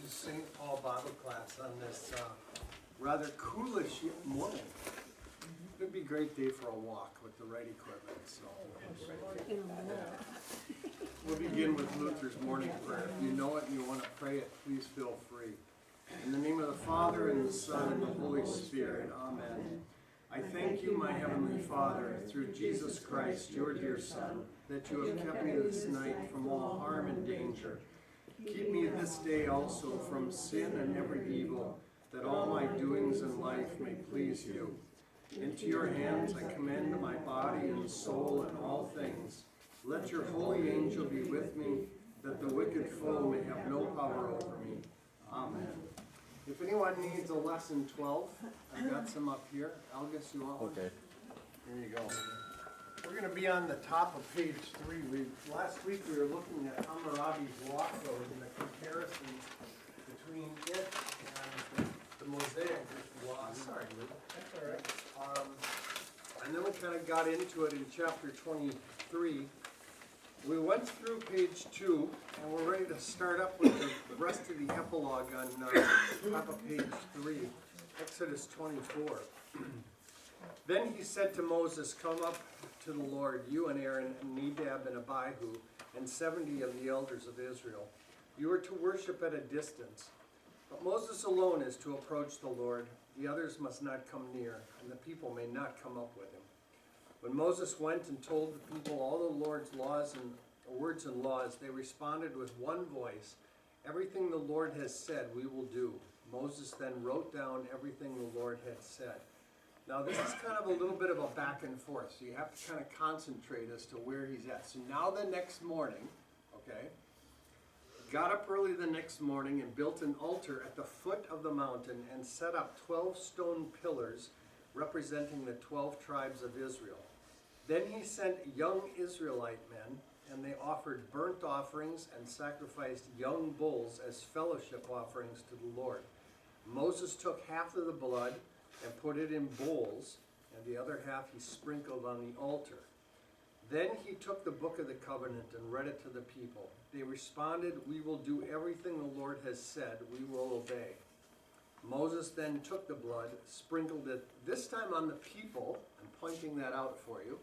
St. Paul Bible class on this rather coolish morning. It'd be a great day for a walk with the right equipment. So we'll begin with Luther's morning prayer. If you know it and you want to pray it, please feel free. In the name of the Father, and the Son, and the Holy Spirit. Amen. I thank you, my heavenly Father, through Jesus Christ, your dear Son, that you have kept me this night from all harm and danger. Keep me this day also from sin and every evil, that all my doings in life may please you. Into your hands I commend my body and soul and all things. Let your holy angel be with me, that the wicked foe may have no power over me. Amen. If anyone needs a lesson 12, I've got some up here. Algus, you want one? Okay. Here you go. We're going to be on the top of page 3. Last week we were looking at Hammurabi's Law Code and the comparison between it and the Mosaic Law. Sorry, Luke. That's all right. And then we kind of got into it in chapter 23. We went through page 2, and we're ready to start up with the rest of the epilogue on top of page 3, Exodus 24. Then he said to Moses, "Come up to the Lord, you and Aaron, and Nadab and Abihu, and 70 of the elders of Israel. You are to worship at a distance. But Moses alone is to approach the Lord. The others must not come near, and the people may not come up with him." When Moses went and told the people all the Lord's laws and words and laws, they responded with one voice, "Everything the Lord has said, we will do." Moses then wrote down everything the Lord had said. Now this is kind of a little bit of a back and forth, so you have to kind of concentrate as to where he's at. So now the next morning, okay, got up early the next morning and built an altar at the foot of the mountain and set up 12 stone pillars representing the 12 tribes of Israel. Then he sent young Israelite men, and they offered burnt offerings and sacrificed young bulls as fellowship offerings to the Lord. Moses took half of the blood and put it in bowls, and the other half he sprinkled on the altar. Then he took the book of the covenant and read it to the people. They responded, "We will do everything the Lord has said. We will obey." Moses then took the blood, sprinkled it this time on the people, I'm pointing that out for you,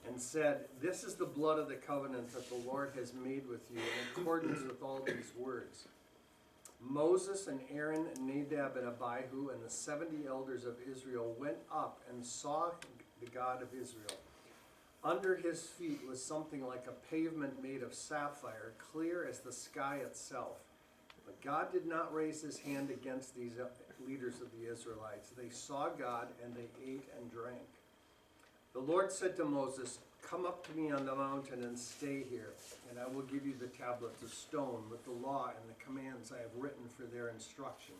and said, "This is the blood of the covenant that the Lord has made with you in accordance with all these words." Moses and Aaron, Nadab and Abihu, and the 70 elders of Israel went up and saw the God of Israel. Under his feet was something like a pavement made of sapphire, clear as the sky itself. But God did not raise his hand against these leaders of the Israelites. They saw God, and they ate and drank. The Lord said to Moses, "Come up to me on the mountain and stay here, and I will give you the tablets of stone with the law and the commands I have written for their instruction."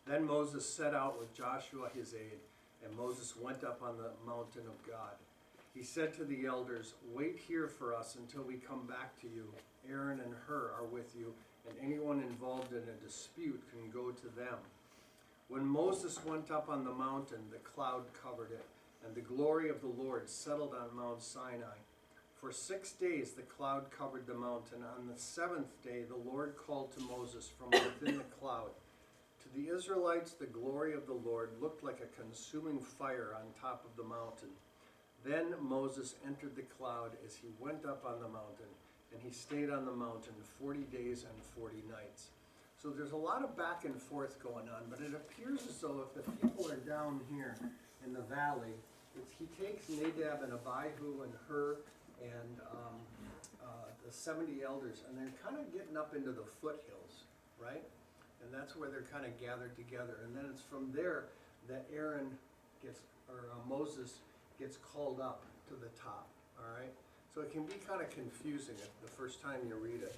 Then Moses set out with Joshua his aide, and Moses went up on the mountain of God. He said to the elders, "Wait here for us until we come back to you. Aaron and Hur are with you, and anyone involved in a dispute can go to them." When Moses went up on the mountain, the cloud covered it, and the glory of the Lord settled on Mount Sinai. For 6 days the cloud covered the mountain. On the 7th day the Lord called to Moses from within the cloud. To the Israelites the glory of the Lord looked like a consuming fire on top of the mountain. Then Moses entered the cloud as he went up on the mountain, and he stayed on the mountain 40 days and 40 nights. So there's a lot of back and forth going on, but it appears as though if the people are down here in the valley, he takes Nadab and Abihu and Hur and the 70 elders, and they're kind of getting up into the foothills, right? And that's where they're kind of gathered together. And then it's from there that Moses gets called up to the top, all right? So it can be kind of confusing the first time you read it.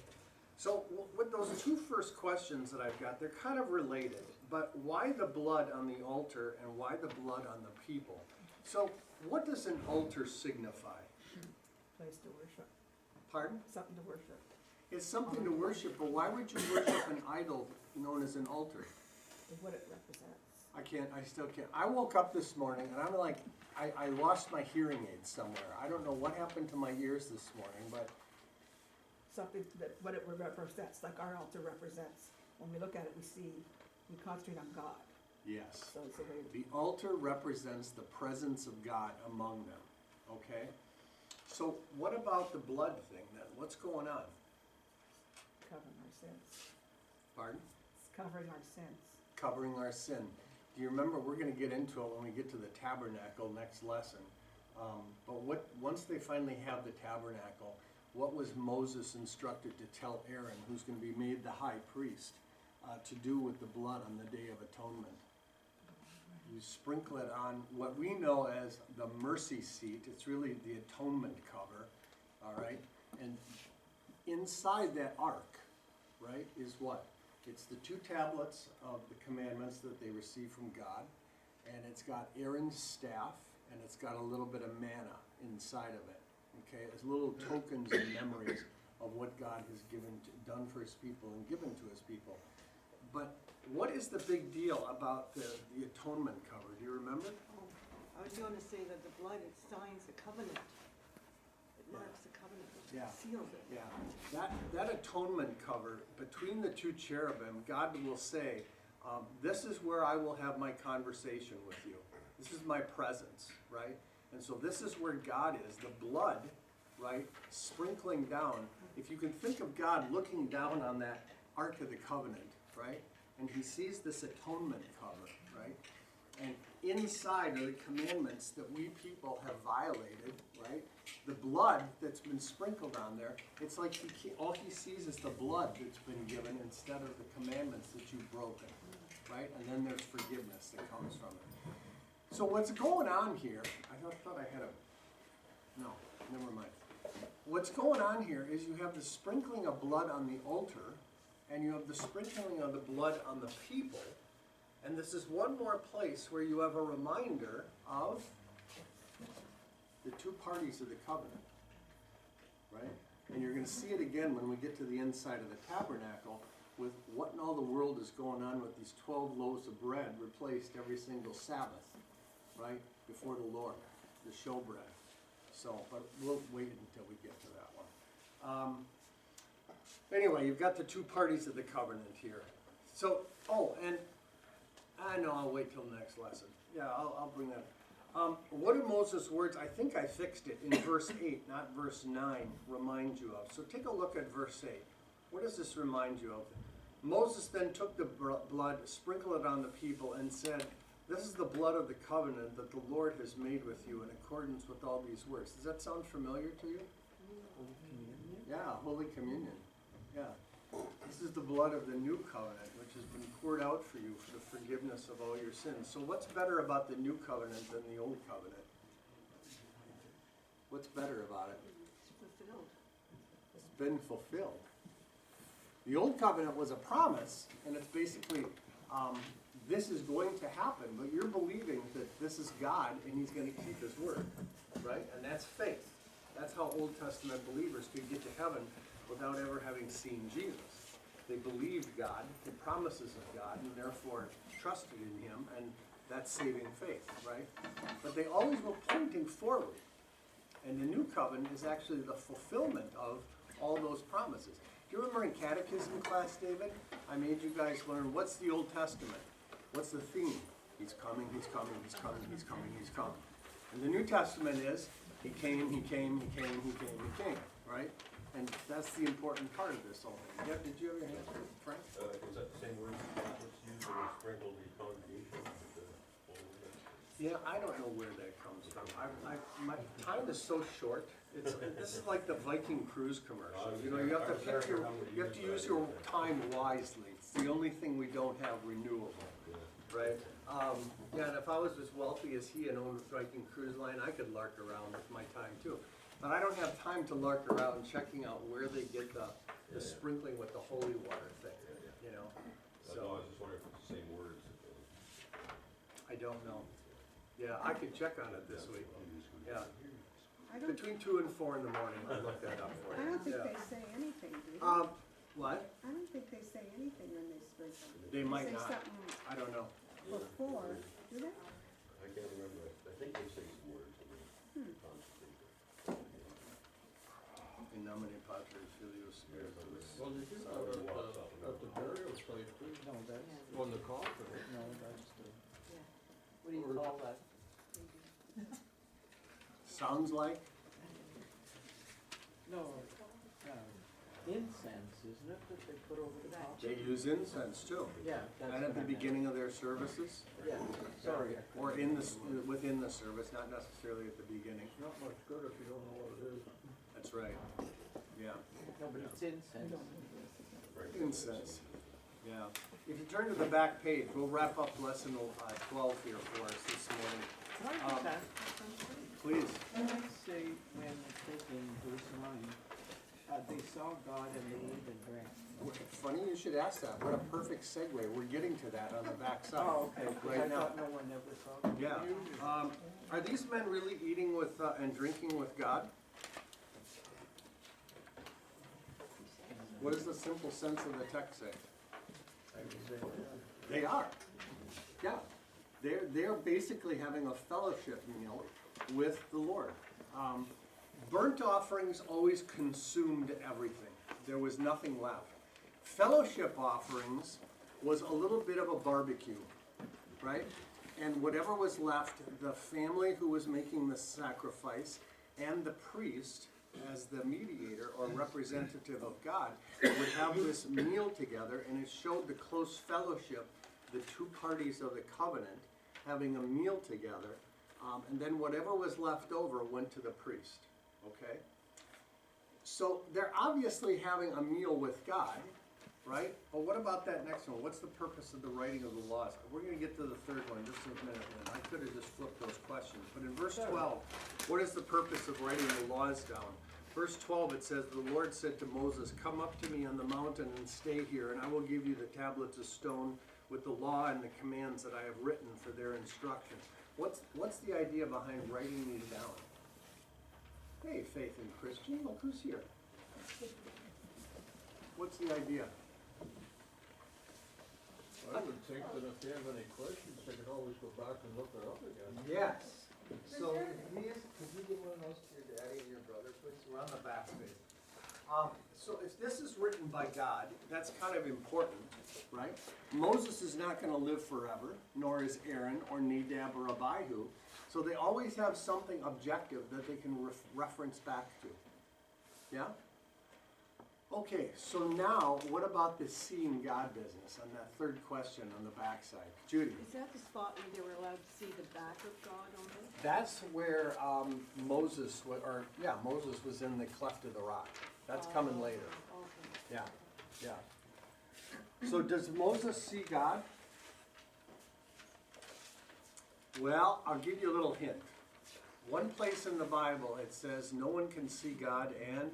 So with those two first questions that I've got, they're kind of related, but why the blood on the altar and why the blood on the people? So what does an altar signify? Place to worship. Pardon? Something to worship. It's something to worship, but why would you worship an idol known as an altar? What it represents. I still can't. I woke up this morning and I'm like, I lost my hearing aid somewhere. I don't know what happened to my ears this morning, but Something that what it represents, like our altar represents when we look at it, we concentrate on God, Yes. so it's a way to The altar represents the presence of God among them, okay? So what about the blood thing then? What's going on? cover our sins. Pardon? It's covering our sins. Covering our sin. Do you remember, we're gonna get into it when we get to the tabernacle next lesson. But once they finally have the tabernacle, what was Moses instructed to tell Aaron, who's gonna be made the high priest, to do with the blood on the Day of Atonement? You sprinkle it on what we know as the mercy seat. It's really the atonement cover, all right? And inside that ark, right, is what? It's the 2 tablets of the commandments that they received from God, and it's got Aaron's staff, and it's got a little bit of manna inside of it, okay? As little tokens and memories of what God has done for his people and given to his people. But what is the big deal about the atonement cover? Do you remember? I was going to say that the blood, it signs the covenant. It marks the covenant, Yeah. it seals it. Yeah, that atonement cover, between the 2 cherubim, God will say, this is where I will have my conversation with you. This is my presence, right? And so this is where God is, the blood, right, sprinkling down. If you can think of God looking down on that Ark of the Covenant, right? And he sees this atonement cover, right? And inside are the commandments that we people have violated, right? The blood that's been sprinkled on there, it's like all he sees is the blood that's been given instead of the commandments that you've broken, right? And then there's forgiveness that comes from it. So what's going on here, I thought I had no, never mind. What's going on here is you have the sprinkling of blood on the altar, and you have the sprinkling of the blood on the people. And this is one more place where you have a reminder of the 2 parties of the covenant, right? And you're going to see it again when we get to the inside of the tabernacle with what in all the world is going on with these 12 loaves of bread replaced every single Sabbath, right, before the Lord, the showbread. So, but we'll wait until we get to that one. Anyway, you've got the 2 parties of the covenant here. So, and I know I'll wait till the next lesson. Yeah, I'll bring that up. What do Moses' words, I think I fixed it, in verse 8, not verse 9, remind you of? So take a look at verse 8. What does this remind you of? Moses then took the blood, sprinkled it on the people, and said, this is the blood of the covenant that the Lord has made with you in accordance with all these words. Does that sound familiar to you? Holy Communion? Yeah, Holy Communion. Yeah. This is the blood of the new covenant, which has been poured out for you for the forgiveness of all your sins. So what's better about the new covenant than the old covenant? What's better about it? It's fulfilled. It's been fulfilled. The old covenant was a promise, and it's basically, this is going to happen, but you're believing that this is God and he's going to keep his word, right? And that's faith. That's how Old Testament believers could get to heaven without ever having seen Jesus. They believed God, the promises of God, and therefore trusted in him, and that's saving faith, right? But they always were pointing forward. And the new covenant is actually the fulfillment of all those promises. Do you remember in catechism class, David? I made you guys learn what's the Old Testament? What's the theme? He's coming, he's coming, he's coming, he's coming, he's coming. And the New Testament is, he came, he came, he came, he came, he came, right? And that's the important part of this whole thing. Yeah, did you have your hand up, Frank? Is that the same word the Catholics use when they sprinkle the congregation with the holy? Yeah, I don't know where that comes from. My time is so short. This is like the Viking cruise commercial. You know, you have to use your time wisely. It's the only thing we don't have renewable, right? Yeah, and if I was as wealthy as he and owned a Viking cruise line, I could lark around with my time too. But I don't have time to lark around checking out where they get the sprinkling with the holy water thing, you know? So I was just wondering if it's the same words. I don't know. Yeah, I could check on it this week. Yeah. I don't, Between 2 and 4 in the morning, I'll look that up for I you. don't think Yeah. they say anything, do they? What? I don't think they say anything when they sprinkle. They might Say not. something I don't know. before, do they? I can't remember. I think they say some words. In nomine Patris, Filius, Spiritus. Well, they do have at the burial site on the coffin. No, that's the, Yeah. what do you call that? Sounds like, No, incense, isn't it, that they put over the top? they use incense too. Yeah, that's And what at the I meant. beginning of their services, Yeah, sorry. or in the, within the service, not necessarily at the beginning. It's not much good if you don't know what it is. That's right, yeah. No, but it's incense. Incense, yeah. If you turn to the back page, we'll wrap up lesson 12 here for us this morning. Can I just ask Please. say when it says in verse 9, they saw God and they ate and drank. Funny you should ask that. What a perfect segue. We're getting to that on the back side. Oh, okay, 'cause Right I now. thought no one ever saw God. Yeah. Are these men really eating with and drinking with God? What does the simple sense of the text say? They are. Yeah. They're basically having a fellowship meal with the Lord. Burnt offerings always consumed everything. There was nothing left. Fellowship offerings was a little bit of a barbecue, right? And whatever was left, the family who was making the sacrifice and the priest, as the mediator or representative of God, would have this meal together, and it showed the close fellowship, the two parties of the covenant having a meal together, and then whatever was left over went to the priest, okay? So they're obviously having a meal with God, right? But what about that next one? What's the purpose of the writing of the laws? We're going to get to the third one just in a minute, and I could have just flipped those questions. But in verse 12, what is the purpose of writing the laws down? Verse 12, it says, "The Lord said to Moses, 'Come up to me on the mountain and stay here, and I will give you the tablets of stone with the law and the commands that I have written for their instruction.'" What's the idea behind writing these down? Hey, Faith and Christian, look who's here. What's the idea? I would think that if they have any questions, they can always go back and look it up again. Yes. So, could you give one of those to your daddy and your brother, please? We're on the back page. So if this is written by God, that's kind of important, right? Moses is not going to live forever, nor is Aaron or Nadab or Abihu. So they always have something objective that they can reference back to. Yeah? Okay, so now what about this seeing God business on that third question on the backside? Judy? Is that the spot where they were allowed to see the back of God on it? That's where Moses was in the cleft of the rock. That's coming later. Okay. Yeah, yeah. So does Moses see God? Well, I'll give you a little hint. One place in the Bible it says no one can see God and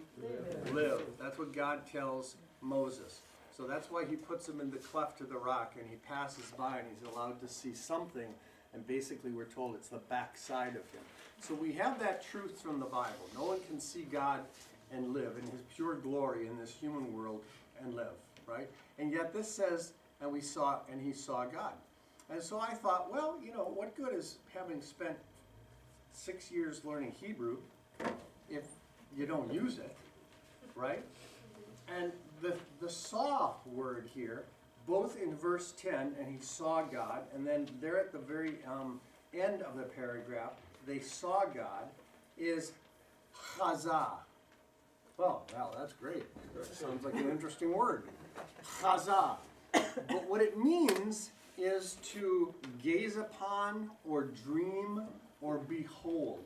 live. That's what God tells Moses. So that's why he puts him in the cleft of the rock and he passes by and he's allowed to see something. And basically we're told it's the backside of him. So we have that truth from the Bible. No one can see God and live in his pure glory in this human world and live, right? And yet this says, and he saw God. And so I thought, well, you know, what good is having spent 6 years learning Hebrew if you don't use it, right? And the saw word here, both in verse 10, and he saw God, and then there at the very end of the paragraph, they saw God, is chazah. Oh, wow, that's great. Sounds like an interesting word. Chazah. But what it means is to gaze upon or dream or behold.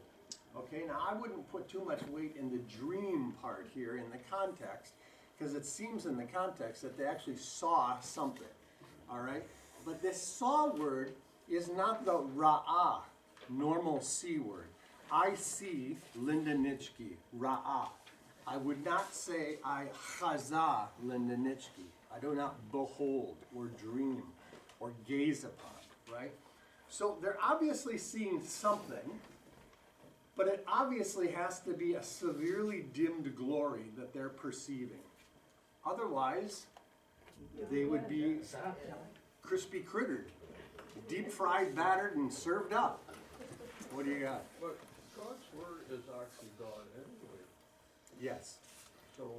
Okay, now I wouldn't put too much weight in the dream part here in the context, because it seems in the context that they actually saw something. All right? But this saw word is not the ra'ah, normal see word. I see Linda Nitschke, ra'ah. I would not say I chazah Linda Nitschke. I do not behold or dream or gaze upon, right? So they're obviously seeing something, but it obviously has to be a severely dimmed glory that they're perceiving. Otherwise, they would be crispy crittered, deep fried, battered, and served up. What do you got? But God's word is actually God anyway. Yes. So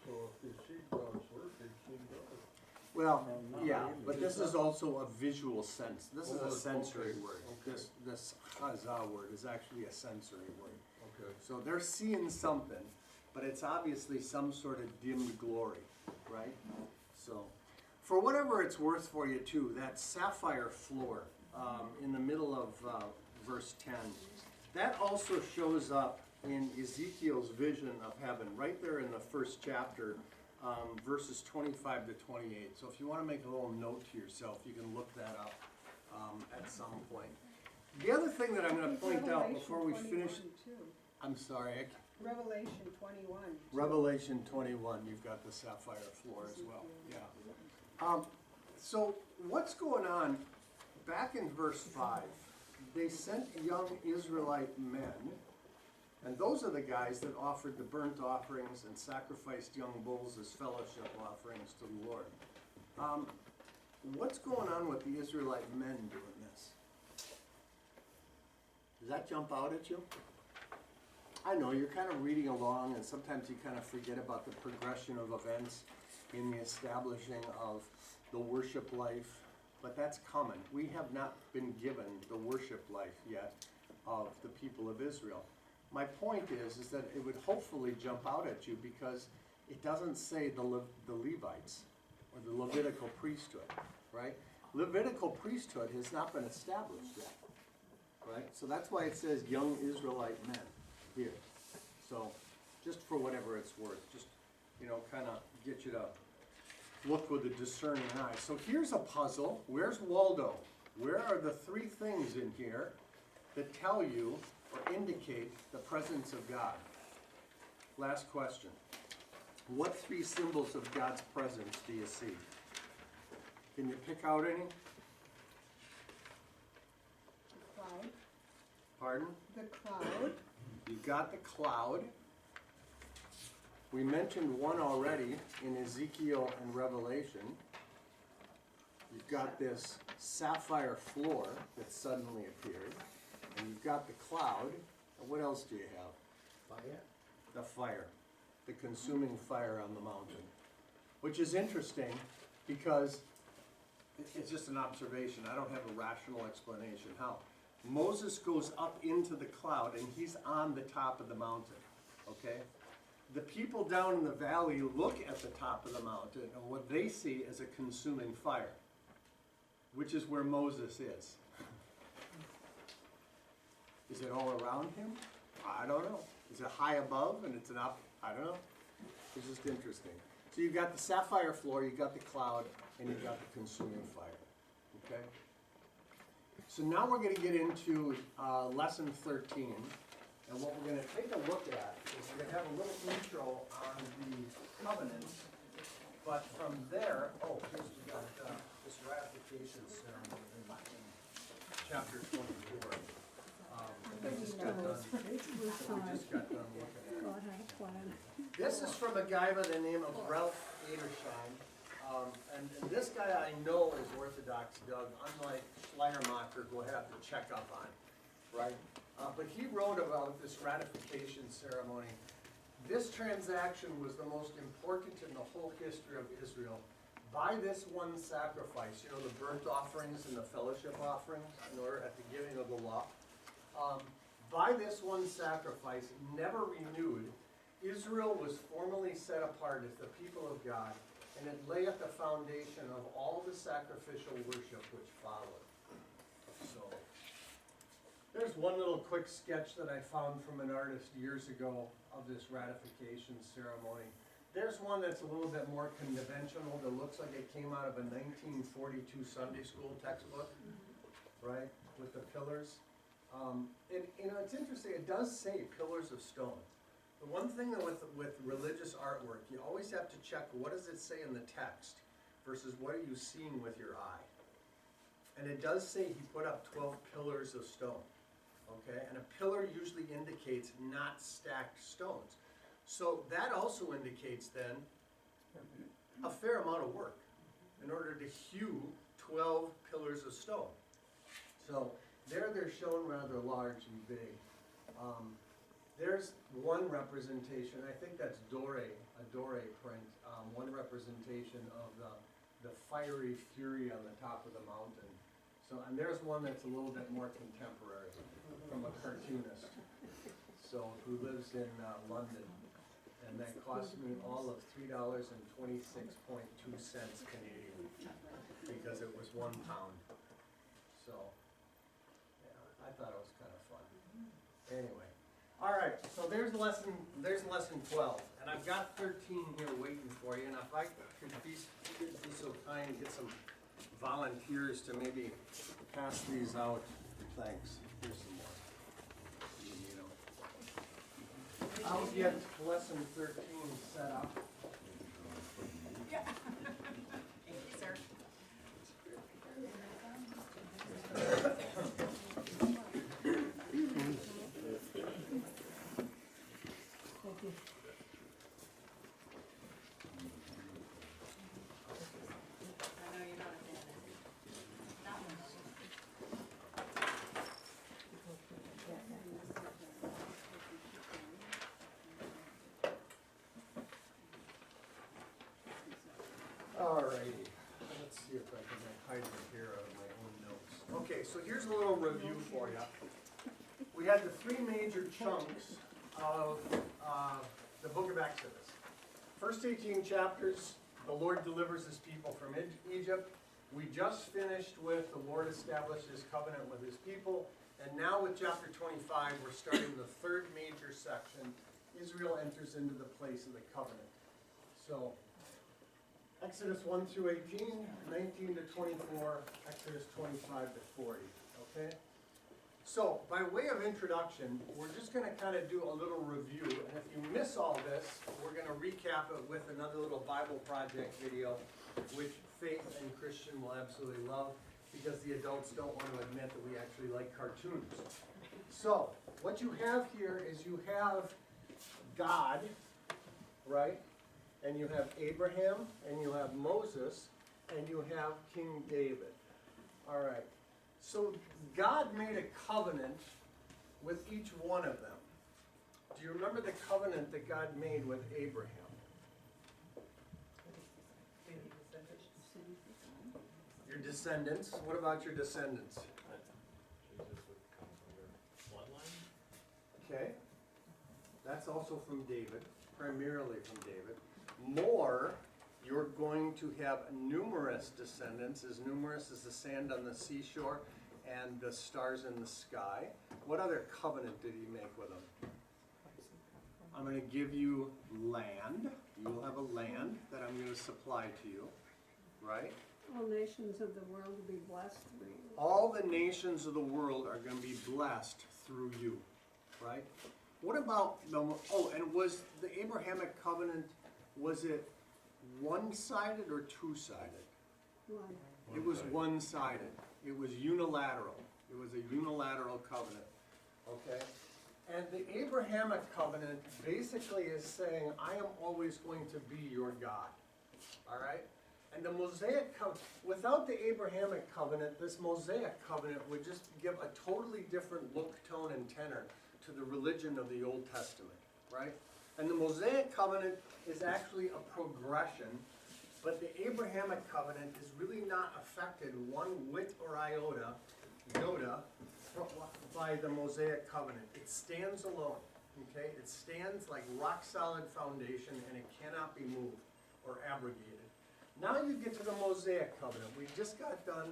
if they see God's word, they see God. Well, No, not yeah, really. but this is also a visual sense. This is Oh, a sensory okay, word. okay. This chazah word is actually a sensory word. Okay. So they're seeing something, but it's obviously some sort of dimmed glory, right? So, for whatever it's worth for you too, that sapphire floor in the middle of verse 10, that also shows up in Ezekiel's vision of heaven, right there in the first chapter, verses 25 to 28. So if you want to make a little note to yourself, you can look that up at some point. The other thing that I'm going to point out before we finish, I'm sorry, Revelation 21. Revelation 21, you've got the sapphire floor as well, yeah. So what's going on, back in verse 5, they sent young Israelite men, and those are the guys that offered the burnt offerings and sacrificed young bulls as fellowship offerings to the Lord. What's going on with the Israelite men doing this? Does that jump out at you? I know, you're kind of reading along, and sometimes you kind of forget about the progression of events in the establishing of the worship life, but that's coming. We have not been given the worship life yet of the people of Israel. My point is that it would hopefully jump out at you because it doesn't say the Levites or the Levitical priesthood, right? Levitical priesthood has not been established yet, right? So that's why it says young Israelite men here. So just for whatever it's worth, just, kind of get you to look with a discerning eye. So here's a puzzle. Where's Waldo? Where are the three things in here that tell you or indicate the presence of God? Last question. What three symbols of God's presence do you see? Can you pick out any? The cloud. Pardon? The cloud. You got the cloud. We mentioned one already in Ezekiel and Revelation. You've got this sapphire floor that suddenly appeared. And you've got the cloud. And what else do you have? Fire? The fire. The consuming fire on the mountain. Which is interesting because it's just an observation. I don't have a rational explanation how. Moses goes up into the cloud and he's on the top of the mountain. Okay? The people down in the valley look at the top of the mountain and what they see is a consuming fire, which is where Moses is. Is it all around him? I don't know. Is it high above and it's I don't know. It's just interesting. So you've got the sapphire floor, you've got the cloud, and you've got the consuming fire. Okay? So now we're going to get into lesson 13. And what we're going to take a look at is we're going to have a little intro on the covenants. But from there, here's we got this ratification ceremony in chapter 24. We just got done looking at. God had a plan. This is from a guy by the name of Ralph Edersheim. And this guy I know is Orthodox Doug, unlike Schleiermacher, who we'll have to check up on, right? But he wrote about this ratification ceremony. This transaction was the most important in the whole history of Israel. By this one sacrifice, the burnt offerings and the fellowship offerings, at the giving of the law. By this one sacrifice, never renewed, Israel was formally set apart as the people of God, and it lay at the foundation of all the sacrificial worship which followed. So, there's one little quick sketch that I found from an artist years ago of this ratification ceremony. There's one that's a little bit more conventional that looks like it came out of a 1942 Sunday school textbook, right, with the pillars. It's interesting, it does say pillars of stone. The one thing that with religious artwork, you always have to check what does it say in the text versus what are you seeing with your eye. And it does say he put up 12 pillars of stone. Okay, and a pillar usually indicates not stacked stones. So that also indicates then a fair amount of work in order to hew 12 pillars of stone. So there they're shown rather large and big. There's one representation, I think that's a Dore print, one representation of the fiery fury on the top of the mountain. So, and there's one that's a little bit more contemporary from a cartoonist. So, who lives in London. And that cost me all of $3.26.2 Canadian, because it was £1. So, yeah, I thought it was kind of fun. Anyway, all right, so there's lesson 12, and I've got 13 here waiting for you, and if I could be so kind and get some volunteers to maybe pass these out, thanks. Here's some more. You need 'em. I'll get lesson 13 set up. Alrighty, let's see if I can hide it here out of my own notes. Okay, so here's a little review for you. We had the three major chunks of the book of Exodus. First 18 chapters, the Lord delivers his people from Egypt. We just finished with the Lord established his covenant with his people. And now with chapter 25, we're starting the third major section. Israel enters into the place of the covenant. So, Exodus 1 through 18, 19 to 24, Exodus 25 to 40, okay? So, by way of introduction, we're just going to kind of do a little review, and if you miss all this, we're going to recap it with another little Bible project video, which Faith and Christian will absolutely love, because the adults don't want to admit that we actually like cartoons. So, what you have here is you have God, right? And you have Abraham, and you have Moses, and you have King David. All right. So God made a covenant with each one of them. Do you remember the covenant that God made with Abraham? Your descendants. What about your descendants? Jesus would come from their bloodline? Okay. That's also from David, primarily from David. More, you're going to have numerous descendants, as numerous as the sand on the seashore and the stars in the sky. What other covenant did he make with them? I'm going to give you land. You will have a land that I'm going to supply to you, right? All nations of the world will be blessed through you. All the nations of the world are going to be blessed through you, right? What about the, and was the Abrahamic covenant, was it one-sided or two-sided? One. It was one-sided. It was unilateral. It was a unilateral covenant, okay? And the Abrahamic covenant basically is saying, I am always going to be your God, all right? And the Mosaic covenant, without the Abrahamic covenant, this Mosaic covenant would just give a totally different look, tone, and tenor to the religion of the Old Testament, right? And the Mosaic covenant is actually a progression, but the Abrahamic covenant is really not affected one whit or iota by the Mosaic covenant. It stands alone, okay? It stands like rock-solid foundation, and it cannot be moved or abrogated. Now you get to the Mosaic covenant. We just got done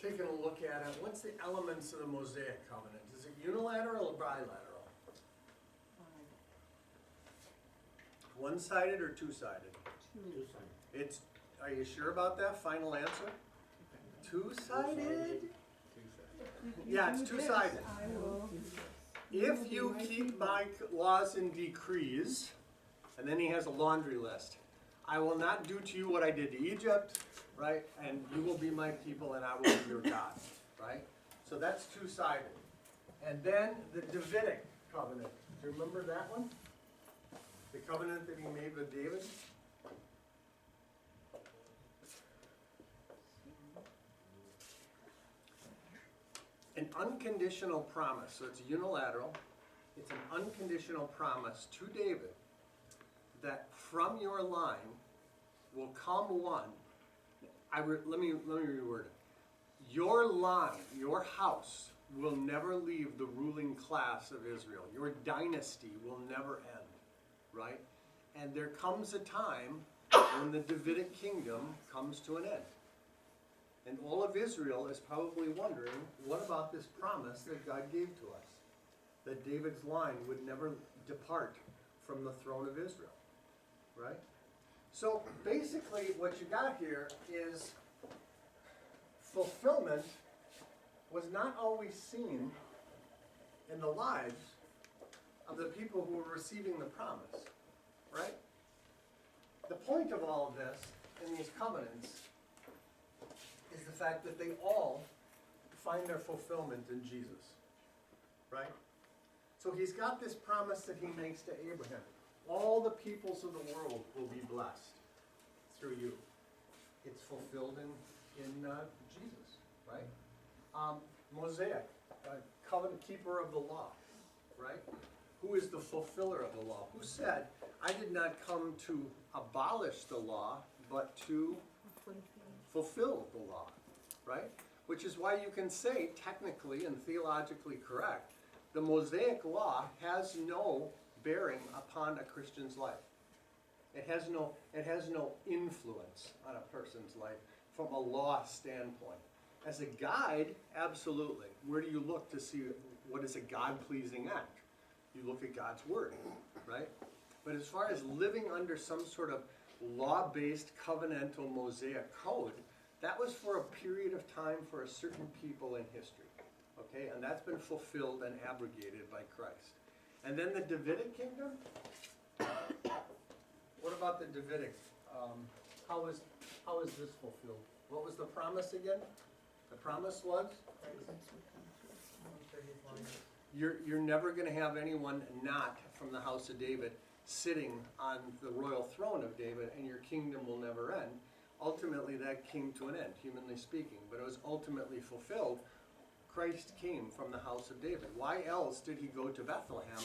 taking a look at it. What's the elements of the Mosaic covenant? Is it unilateral or bilateral? One-sided or two-sided? It's, are you sure about that? Final answer? Two-sided? Yeah, it's two-sided. I will. If you keep my laws and decrees, and then he has a laundry list. I will not do to you what I did to Egypt, right? And you will be my people and I will be your God, right? So that's two-sided. And then the Davidic covenant. Do you remember that one? The covenant that he made with David? An unconditional promise. So it's unilateral. It's an unconditional promise to David that from your line will come one, let me reword it. Your line, your house will never leave the ruling class of Israel. Your dynasty will never end, right? And there comes a time when the Davidic kingdom comes to an end. And all of Israel is probably wondering, what about this promise that God gave to us? That David's line would never depart from the throne of Israel, right? So basically what you got here is fulfillment was not always seen in the lives of the people who were receiving the promise, right? The point of all of this in these covenants is the fact that they all find their fulfillment in Jesus, right? So he's got this promise that he makes to Abraham. All the peoples of the world will be blessed through you. It's fulfilled in Jesus, right? Mosaic, covenant keeper of the law, right? Who is the fulfiller of the law? Who said, I did not come to abolish the law, but to fulfill the law, right? Which is why you can say, technically and theologically correct, the Mosaic law has no bearing upon a Christian's life. It has no influence on a person's life from a law standpoint. As a guide, absolutely. Where do you look to see what is a God-pleasing act? You look at God's word, right? But as far as living under some sort of law-based covenantal Mosaic code, that was for a period of time for a certain people in history, okay? And that's been fulfilled and abrogated by Christ. And then the Davidic kingdom? What about the Davidic? How is this fulfilled? What was the promise again? The promise was? You're never going to have anyone not from the house of David sitting on the royal throne of David, and your kingdom will never end. Ultimately, that came to an end, humanly speaking, but it was ultimately fulfilled. Christ came from the house of David. Why else did he go to Bethlehem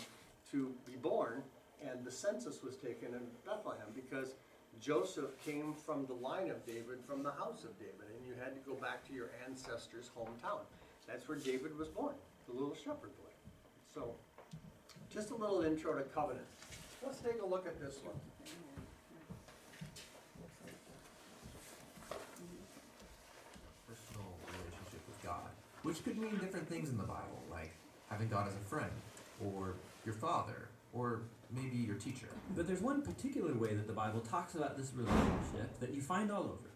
to be born, and the census was taken in Bethlehem? Because Joseph came from the line of David, from the house of David, and you had to go back to your ancestors' hometown. That's where David was born, the little shepherd boy. So, just a little intro to covenant. Let's take a look at this one. Personal relationship with God, which could mean different things in the Bible, like having God as a friend, or your father, or maybe your teacher. But there's one particular way that the Bible talks about this relationship that you find all over.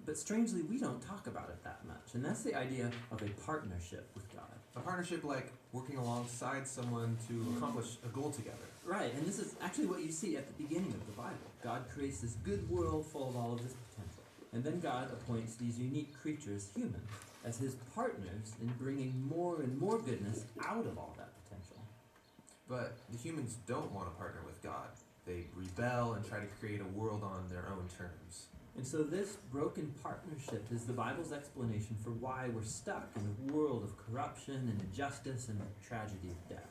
But strangely, we don't talk about it that much, and that's the idea of a partnership with God. A partnership like working alongside someone to accomplish a goal together. Right, and this is actually what you see at the beginning of the Bible. God creates this good world full of all of this potential. And then God appoints these unique creatures, humans, as his partners in bringing more and more goodness out of all that potential. But the humans don't want to partner with God. They rebel and try to create a world on their own terms. And so this broken partnership is the Bible's explanation for why we're stuck in a world of corruption and injustice and the tragedy of death.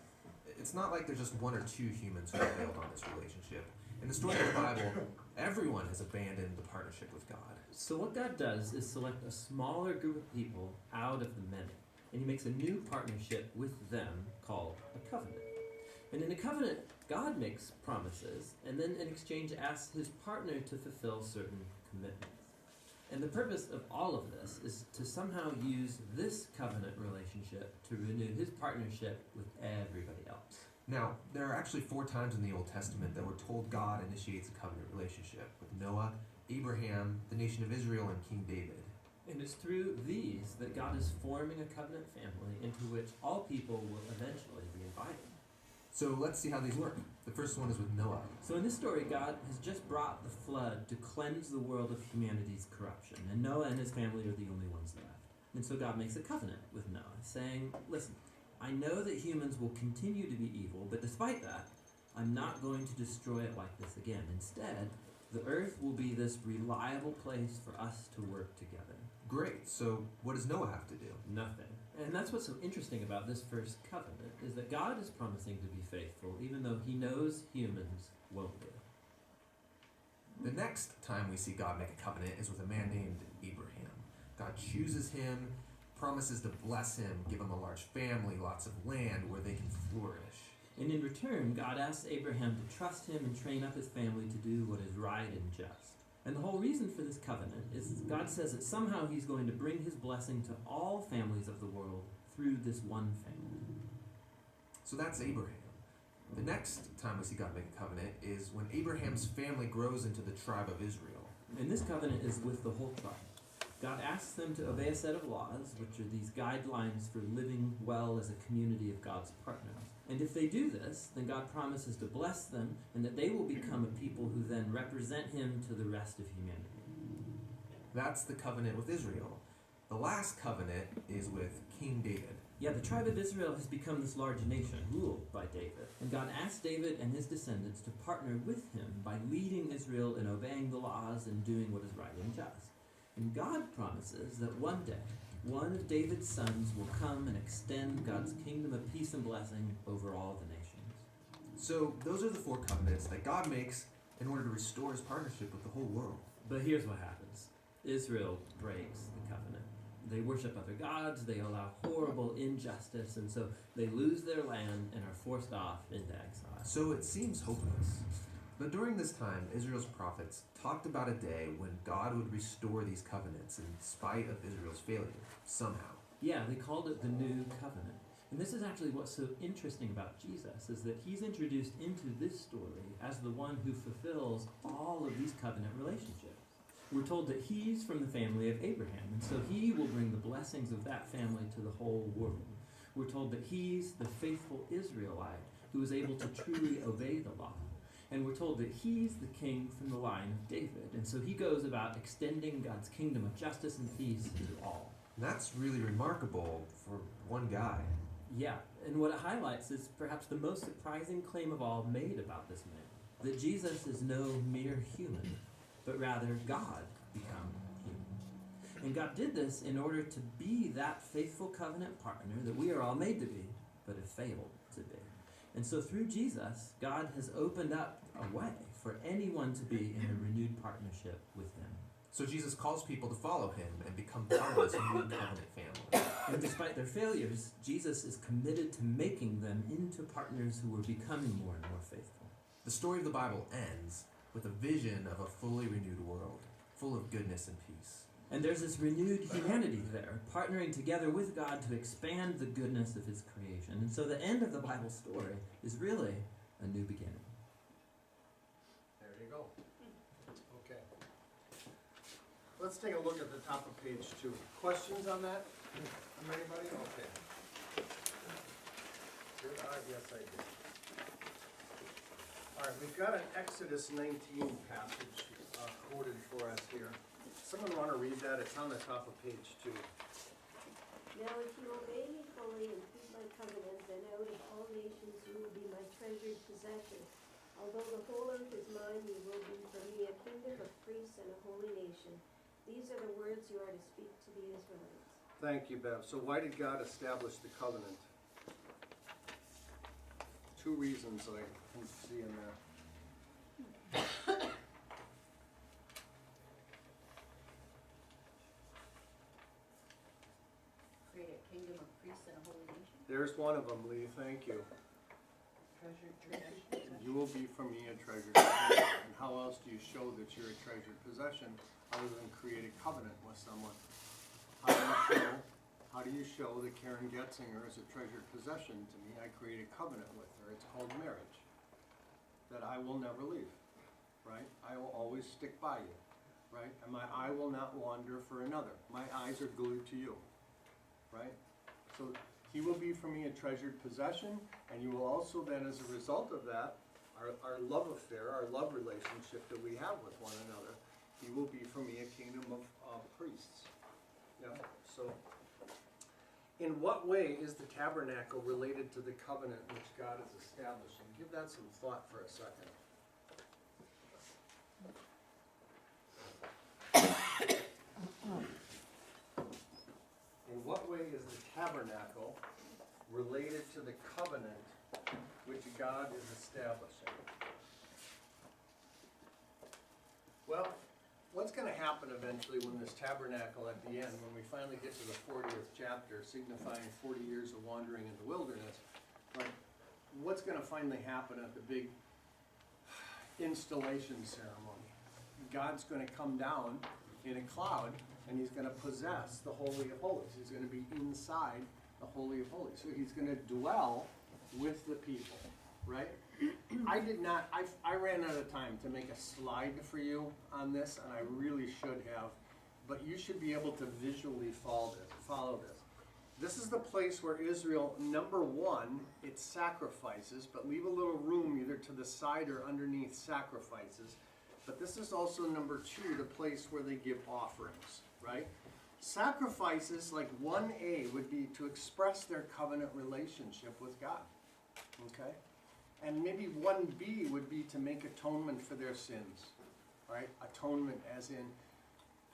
It's not like there's just one or two humans who have failed on this relationship. In the story of the Bible, everyone has abandoned the partnership with God. So what God does is select a smaller group of people out of the many, and he makes a new partnership with them called a covenant. And in a covenant, God makes promises, and then in exchange asks his partner to fulfill certain commitments. And the purpose of all of this is to somehow use this covenant relationship to renew his partnership with everybody else. Now, there are actually 4 times in the Old Testament that we're told God initiates a covenant relationship with Noah, Abraham, the nation of Israel, and King David. And it's through these that God is forming a covenant family into which all people will eventually be invited. So let's see how these work. The first one is with Noah. So in this story, God has just brought the flood to cleanse the world of humanity's corruption, and Noah and his family are the only ones left. And so God makes a covenant with Noah, saying, listen, I know that humans will continue to be evil, but despite that, I'm not going to destroy it like this again. Instead, the earth will be this reliable place for us to work together. Great, so what does Noah have to do? Nothing. And that's what's so interesting about this first covenant, is that God is promising to be faithful, even though he knows humans won't be. The next time we see God make a covenant is with a man named Abraham. chooses him, promises to bless him, give him a large family, lots of land where they can flourish. And in return, God asks Abraham to trust him and train up his family to do what is right and just. And the whole reason for this covenant is God says that somehow he's going to bring his blessing to all families of the world through this one family. So that's Abraham. The next time we see God make a covenant is when Abraham's family grows into the tribe of Israel. And this covenant is with the whole tribe. God asks them to obey a set of laws, which are these guidelines for living well as a community of God's partners. And if they do this, then God promises to bless them and that they will become a people who then represent him to the rest of humanity. That's the covenant with Israel. The last covenant is with King David. Yeah, the tribe of Israel has become this large nation, ruled by David. And God asked David and his descendants to partner with him by leading Israel in obeying the laws and doing what is right and just. And God promises that one day, one of David's sons will come and extend God's kingdom of peace and blessing over all the nations. So those are the 4 covenants that God makes in order to restore his partnership with the whole world. But here's what happens. Israel breaks the covenant. They worship other gods, they allow horrible injustice, and so they lose their land and are forced off into exile. So it seems hopeless. But during this time, Israel's prophets talked about a day when God would restore these covenants in spite of Israel's failure, somehow. Yeah, they called it the New Covenant. And this is actually what's so interesting about Jesus, is that he's introduced into this story as the one who fulfills all of these covenant relationships. We're told that he's from the family of Abraham, and so he will bring the blessings of that family to the whole world. We're told that he's the faithful Israelite who is able to truly obey the law. And we're told that he's the king from the line of David, and so he goes about extending God's kingdom of justice and peace to all. And that's really remarkable for one guy. Yeah, and what it highlights is perhaps the most surprising claim of all made about this man, that Jesus is no mere human, but rather God become human. And God did this in order to be that faithful covenant partner that we are all made to be, but have failed to be. And so through Jesus, God has opened up a way for anyone to be in a renewed partnership with him. So Jesus calls people to follow him and become part of this new covenant family. And despite their failures, Jesus is committed to making them into partners who are becoming more and more faithful. The story of the Bible ends with a vision of a fully renewed world, full of goodness and peace. And there's this renewed humanity there, partnering together with God to expand the goodness of his creation. And so the end of the Bible story is really a new beginning. There you go. Okay. Let's take a look at the top of page 2. Questions on that from anybody? Okay. Did I? Yes, I did. All right, we've got an Exodus 19 passage quoted for us here. Someone want to read that? It's on the top of page 2. Now if you obey me fully and keep my covenant, then out of all nations you will be my treasured possession. Although the whole earth is mine, you will be for me a kingdom of priests and a holy nation. These are the words you are to speak to the Israelites. Thank you, Bev. So why did God establish the covenant? 2 reasons I can see in there. Create a kingdom of priests and a holy nation. There's one of them, Lee. Thank you. Treasured possession. You will be for me a treasured possession. And how else do you show that you're a treasured possession other than create a covenant with someone? How do you show that Karen Goetzinger is a treasured possession to me? I create a covenant with her. It's called marriage. That I will never leave, right? I will always stick by you, right? And my eye will not wander for another. My eyes are glued to you, right? So he will be for me a treasured possession, and you will also then, as a result of that, our love affair, our love relationship that we have with one another, he will be for me a kingdom of priests. Yeah, so in what way is the tabernacle related to the covenant which God is establishing? Give that some thought for a second. In what way is the tabernacle related to the covenant which God is establishing? Well, what's gonna happen eventually when this tabernacle at the end, when we finally get to the 40th chapter, signifying 40 years of wandering in the wilderness, like, what's gonna finally happen at the big installation ceremony? God's gonna come down in a cloud, and he's gonna possess the Holy of Holies. He's gonna be inside the Holy of Holies. So he's gonna dwell with the people, right? I ran out of time to make a slide for you on this, and I really should have, but you should be able to visually follow this. This is the place where Israel, number one, it sacrifices, but leave a little room either to the side or underneath sacrifices. But this is also number two, the place where they give offerings, right? Sacrifices, like 1A, would be to express their covenant relationship with God, okay? And maybe 1B would be to make atonement for their sins, right? Atonement as in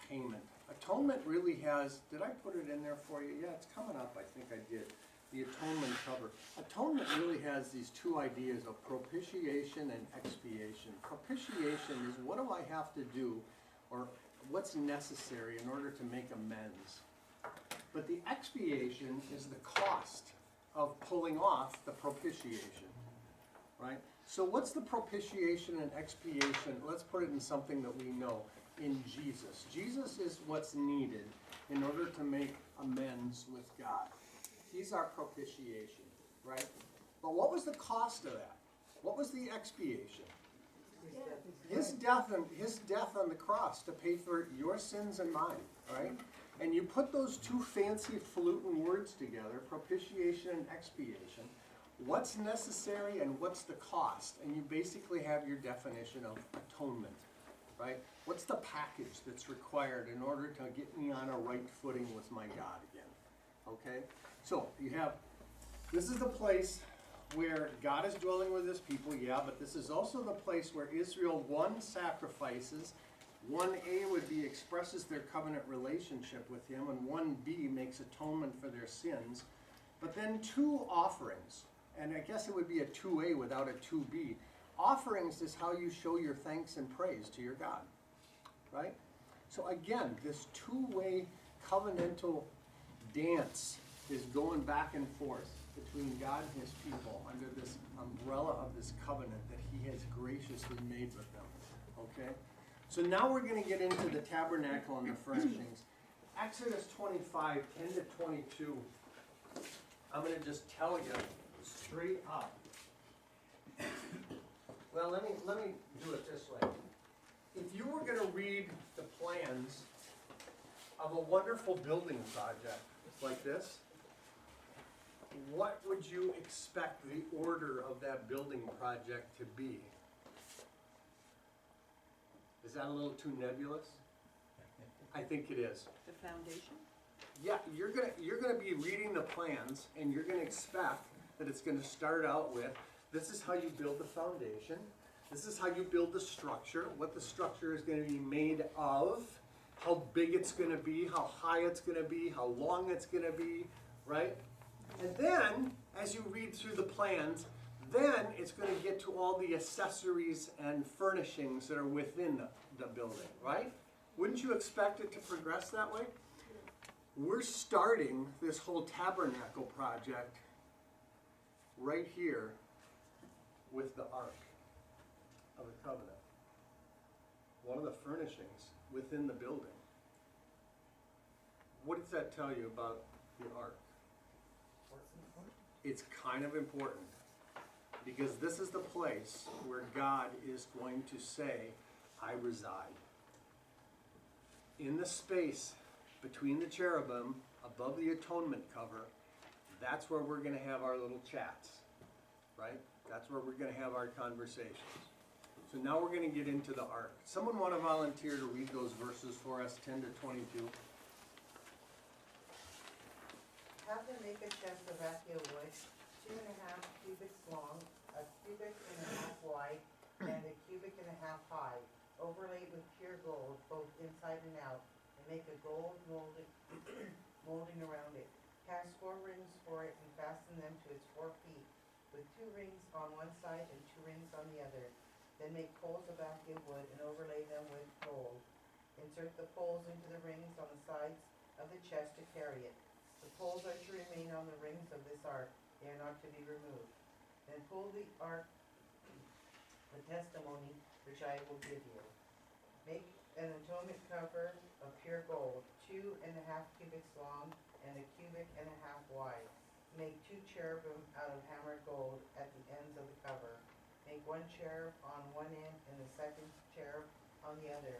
payment. Atonement really has, did I put it in there for you? Yeah, it's coming up, I think I did. The atonement cover. Atonement really has these two ideas of propitiation and expiation. Propitiation is, what do I have to do, or what's necessary in order to make amends? But the expiation is the cost of pulling off the propitiation, right? So what's the propitiation and expiation? Let's put it in something that we know. In Jesus. Jesus is what's needed in order to make amends with God. He's our propitiation, right? But what was the cost of that? What was the expiation? His death on the cross to pay for your sins and mine, right? And you put those two fancy falutin words together, propitiation and expiation. What's necessary and what's the cost? And you basically have your definition of atonement, right? What's the package that's required in order to get me on a right footing with my God again? Okay? So, this is the place where God is dwelling with his people, yeah, but this is also the place where Israel, 1, sacrifices, 1A would be expresses their covenant relationship with him, and 1B makes atonement for their sins. But then 2 offerings, and I guess it would be a 2A without a 2B. Offerings is how you show your thanks and praise to your God, right? So again, this 2-way covenantal dance is going back and forth between God and his people under this umbrella of this covenant that he has graciously made with them, okay? So now we're going to get into the tabernacle and the furnishings. Exodus 25, 10 to 22. I'm going to just tell you straight up. Well, let me do it this way. If you were going to read the plans of a wonderful building project like this, what would you expect the order of that building project to be? Is that a little too nebulous? I think it is. The foundation? Yeah, you're gonna be reading the plans, and you're gonna expect that it's gonna start out with, this is how you build the foundation, this is how you build the structure, what the structure is gonna be made of, how big it's gonna be, how high it's gonna be, how long it's gonna be, right? And then, as you read through the plans, then it's going to get to all the accessories and furnishings that are within the building, right? Wouldn't you expect it to progress that way? We're starting this whole tabernacle project right here with the Ark of the Covenant. One of the furnishings within the building. What does that tell you about the Ark? It's kind of important because this is the place where God is going to say, I reside. In the space between the cherubim, above the atonement cover, that's where we're going to have our little chats, right? That's where we're going to have our conversations. So now we're going to get into the Ark. Someone want to volunteer to read those verses for us, 10 to 22? Have them make a chest of acacia wood, 2.5 cubits long, 1.5 cubits wide, and 1.5 cubits high, overlaid with pure gold, both inside and out, and make a gold molding around it. Cast 4 rings for it and fasten them to its 4 feet, with 2 rings on one side and 2 rings on the other. Then make poles of acacia wood and overlay them with gold. Insert the poles into the rings on the sides of the chest to carry it. The poles are to remain on the rings of this ark, they are not to be removed. Then pull the ark, the testimony, which I will give you. Make an atonement cover of pure gold, 2.5 cubits long and 1.5 cubits wide. Make 2 cherubim out of hammered gold at the ends of the cover. Make 1 cherub on one end and the second cherub on the other.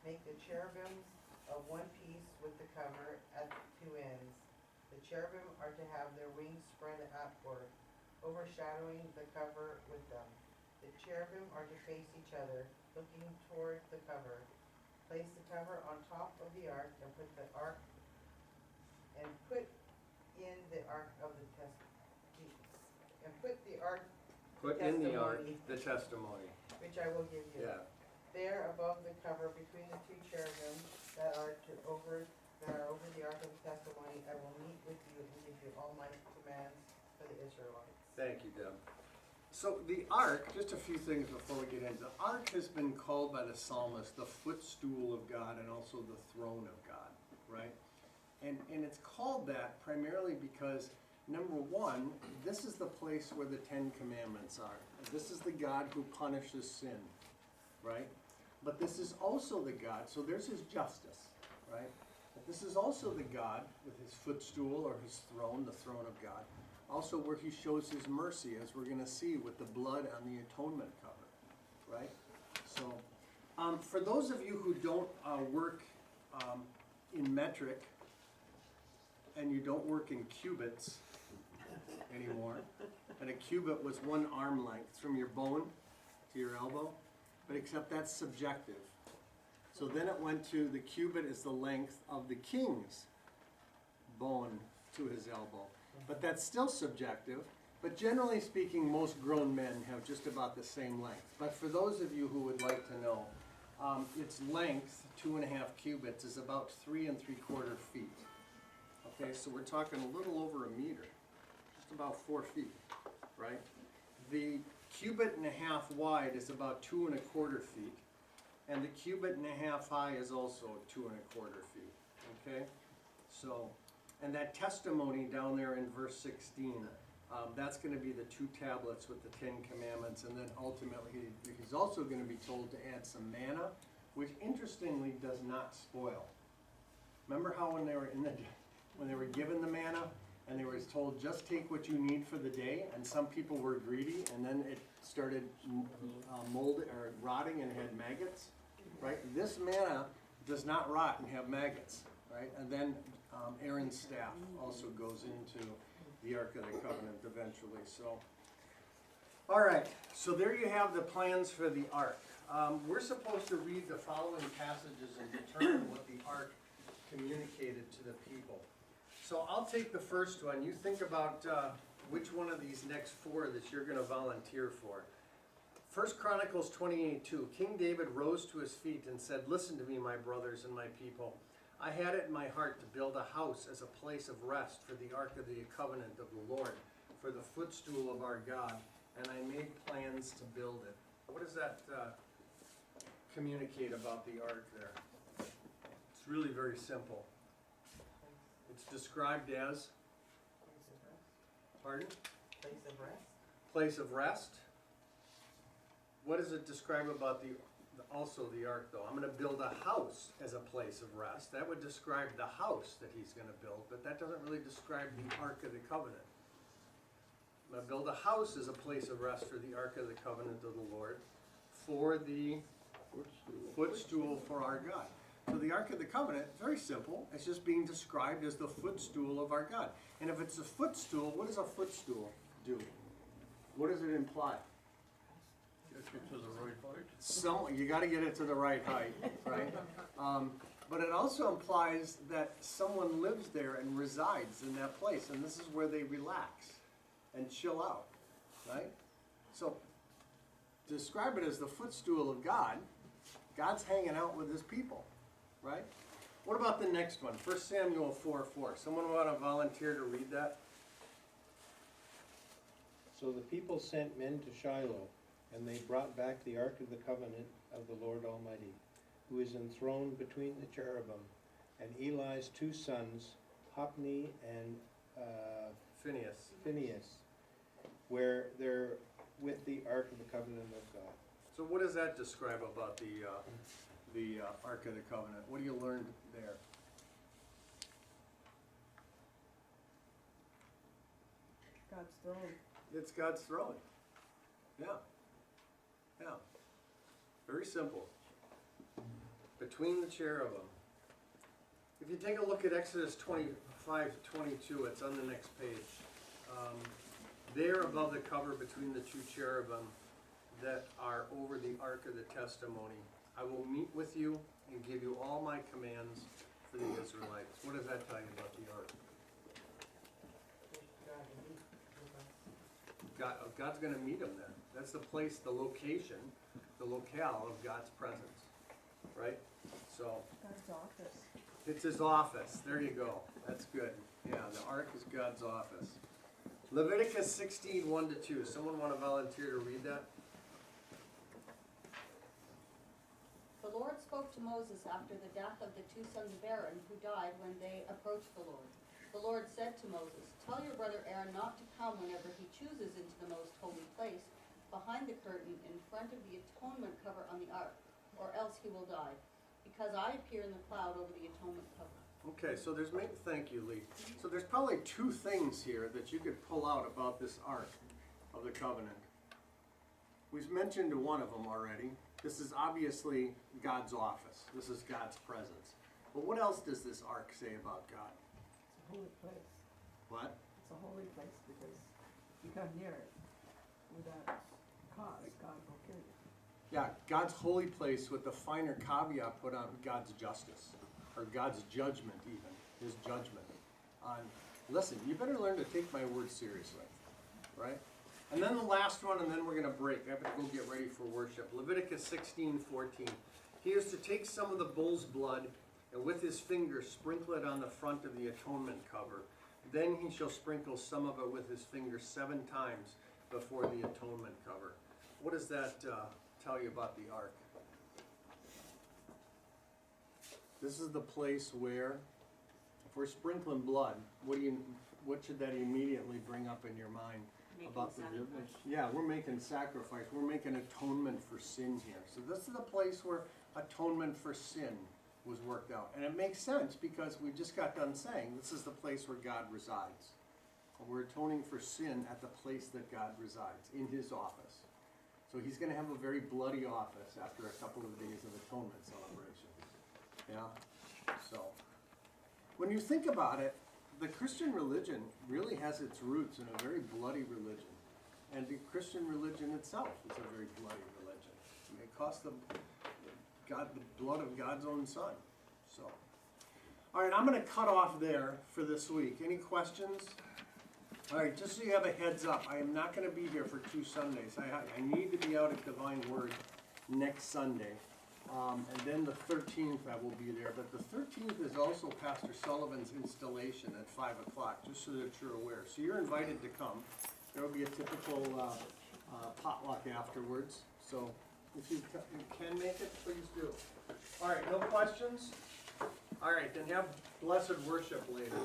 Make the cherubims of one piece with the cover at the 2 ends. The cherubim are to have their wings spread outward, overshadowing the cover with them. The cherubim are to face each other, looking toward the cover. Place the cover on top of the ark and put in the ark of the the testimony. which I will give you. Yeah. There above the cover between the 2 cherubim that are over the ark of the testimony, I will meet with you and give you all my commands for the Israelites. Thank you, Deb. So the ark, just a few things before we get into the ark, has been called by the psalmist the footstool of God and also the throne of God, right? And it's called that primarily because, number one, this is the place where the 10 Commandments are. This is the God who punishes sin, right? But this is also the God, so there's his justice, right? But this is also the God with his footstool or his throne, the throne of God. Also where he shows his mercy, as we're going to see with the blood on the atonement cover, right? So for those of you who don't work in metric and you don't work in cubits anymore, and a cubit was 1 arm length from your bone to your elbow, but except that's subjective. So then it went to the cubit is the length of the king's bone to his elbow. But that's still subjective. But generally speaking, most grown men have just about the same length. But for those of you who would like to know, its length, 2.5 cubits, is about 3 3/4 feet. Okay, so we're talking a little over a meter, just about 4 feet, right? The 1.5 wide is about 2 1/4 feet, and the 1.5 high is also 2 1/4 feet. Okay, so. And that testimony down there in verse 16, that's going to be the 2 tablets with the 10 Commandments, and then ultimately he's also going to be told to add some manna, which interestingly does not spoil. Remember how when they were given the manna and they were told just take what you need for the day, and some people were greedy, and then it started molding or rotting and had maggots, right? This manna does not rot and have maggots, right? And then Aaron's staff also goes into the Ark of the Covenant eventually. So, all right. So there you have the plans for the Ark. We're supposed to read the following passages and determine what the Ark communicated to the people. So I'll take the first one. You think about which one of these next 4 that you're going to volunteer for. 1 Chronicles 28:2. King David rose to his feet and said, "Listen to me, my brothers and my people. I had it in my heart to build a house as a place of rest for the Ark of the Covenant of the Lord, for the footstool of our God, and I made plans to build it." What does that communicate about the Ark there? It's really very simple. It's described as, Place of rest. pardon? Place of rest. Place of rest. What does it describe about also the ark, though? I'm going to build a house as a place of rest. That would describe the house that he's going to build, but that doesn't really describe the Ark of the Covenant. I'm going to build a house as a place of rest for the Ark of the Covenant of the Lord, for the footstool for our God. So the Ark of the Covenant, very simple. It's just being described as the footstool of our God. And if it's a footstool, what does a footstool do? What does it imply? Get you to the right height. You got to get it to the right height, right? But it also implies that someone lives there and resides in that place, and this is where they relax and chill out, right? So, describe it as the footstool of God. God's hanging out with his people, right? What about the next one? 1 Samuel 4:4. Someone want to volunteer to read that? So the people sent men to Shiloh, and they brought back the Ark of the Covenant of the Lord Almighty. who is enthroned between the cherubim, and Eli's two sons, Hophni and Phinehas, where they're with the Ark of the Covenant of God. So what does that describe about the Ark of the Covenant? What do you learn there? God's throne. It's God's throne. Yeah. Yeah. Very simple. Between the cherubim. If you take a look at Exodus 25:22, it's on the next page. There above the cover between the two cherubim that are over the Ark of the Testimony, I will meet with you and give you all my commands for the Israelites. What does that tell you about the Ark? God's going to meet them there. That's the place, the location, the locale of God's presence, right? So God's office. it's his office. There you go. That's good. Yeah, the Ark is God's office. Leviticus 16:1-2. Someone want to volunteer to read that? The Lord spoke to Moses after the death of the two sons of Aaron who died when they approached the Lord. The Lord said to Moses, "Tell your brother Aaron not to come whenever he chooses into the most holy place, behind the curtain in front of the atonement cover on the ark, or else he will die, because I appear in the cloud over the atonement cover." Okay, so thank you, Lee. So there's probably two things here that you could pull out about this Ark of the Covenant. We've mentioned one of them already. This is obviously God's office. This is God's presence. But what else does this Ark say about God? It's a holy place. What? It's a holy place because you come near it without cause, God will kill you. Yeah, God's holy place with the finer caveat put on God's justice, or God's judgment even, his judgment. Listen, you better learn to take my word seriously, right? And then the last one, and then we're going to break. I have to go get ready for worship. Leviticus 16:14. He is to take some of the bull's blood, and with his finger sprinkle it on the front of the atonement cover. Then he shall sprinkle some of it with his finger 7 times before the atonement cover. What does that tell you about the Ark? This is the place where, if we're sprinkling blood, what should that immediately bring up in your mind? About the forgiveness? Yeah, we're making sacrifice. We're making atonement for sin here. So this is the place where atonement for sin was worked out. And it makes sense because we just got done saying this is the place where God resides. And we're atoning for sin at the place that God resides, in his office. So he's going to have a very bloody office after a couple of days of atonement celebration. Yeah? So, when you think about it, the Christian religion really has its roots in a very bloody religion. And the Christian religion itself is a very bloody religion. It cost the blood of God's own son. So, all right, I'm going to cut off there for this week. Any questions? All right, just so you have a heads up, I am not going to be here for 2 Sundays. I need to be out at Divine Word next Sunday. And then the 13th I will be there. But the 13th is also Pastor Sullivan's installation at 5 o'clock, just so that you're aware. So you're invited to come. There will be a typical potluck afterwards. So if you can make it, please do. All right, no questions? All right, then have blessed worship later.